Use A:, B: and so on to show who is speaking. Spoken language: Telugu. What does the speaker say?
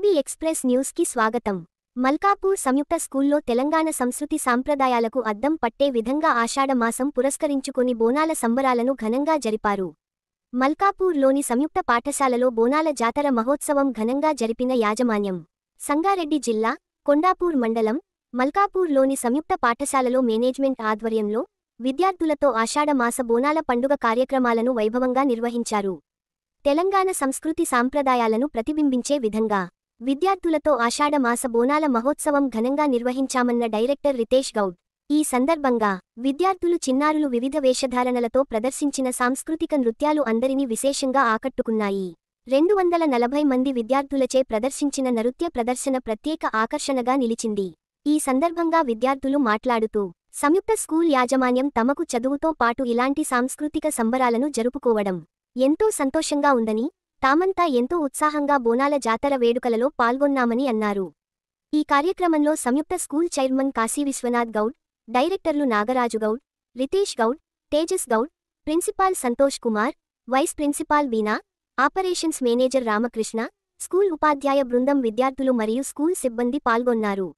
A: టీవీ ఎక్స్ప్రెస్ న్యూస్ కి స్వాగతం. మల్కాపూర్ సంయుక్త స్కూల్లో తెలంగాణ సంస్కృతి సాంప్రదాయాలకు అద్దం పట్టే విధంగా ఆషాఢ మాసం పురస్కరించుకుని బోనాల సంబరాలను ఘనంగా జరిపారు. మల్కాపూర్లోని సంయుక్త పాఠశాలలో బోనాల జాతర మహోత్సవం ఘనంగా జరిపిన యాజమాన్యం. సంగారెడ్డి జిల్లా కొండాపూర్ మండలం మల్కాపూర్లోని సంయుక్త పాఠశాలలో మేనేజ్మెంట్ ఆధ్వర్యంలో విద్యార్థులతో ఆషాఢ మాస బోనాల పండుగ కార్యక్రమాలను వైభవంగా నిర్వహించారు. తెలంగాణ సంస్కృతి సాంప్రదాయాలను ప్రతిబింబించే విధంగా విద్యార్థులతో ఆషాఢ మాస బోనాల మహోత్సవం ఘనంగా నిర్వహించామన్న డైరెక్టర్ రితేష్ గౌడ్. ఈ సందర్భంగా విద్యార్థులు చిన్నారులు వివిధ వేషధారణలతో ప్రదర్శించిన సాంస్కృతిక నృత్యాలు అందరినీ విశేషంగా ఆకట్టుకున్నాయి. 240 మంది విద్యార్థులచే ప్రదర్శించిన నృత్య ప్రదర్శన ప్రత్యేక ఆకర్షణగా నిలిచింది. ఈ సందర్భంగా విద్యార్థులు మాట్లాడుతూ సంయుక్త స్కూల్ యాజమాన్యం తమకు చదువుతో పాటు ఇలాంటి సాంస్కృతిక సంబరాలను జరుపుకోవడం ఎంతో సంతోషంగా ఉందని, తామంతా ఎంతో ఉత్సాహంగా బోనాల జాతర వేడుకలలో పాల్గొన్నామని అన్నారు. ఈ కార్యక్రమంలో సంయుక్త స్కూల్ చైర్మన్ కాశీ విశ్వనాథ్ గౌడ్, డైరెక్టర్లు Nagaraju Goud, Ritesh Goud, Tejas Goud, principal Santosh Kumar, vice principal Veena, operations manager Ramakrishna, school ఉపాధ్యాయ బృందం, విద్యార్థులు మరియు స్కూల్ సిబ్బంది పాల్గొన్నారు.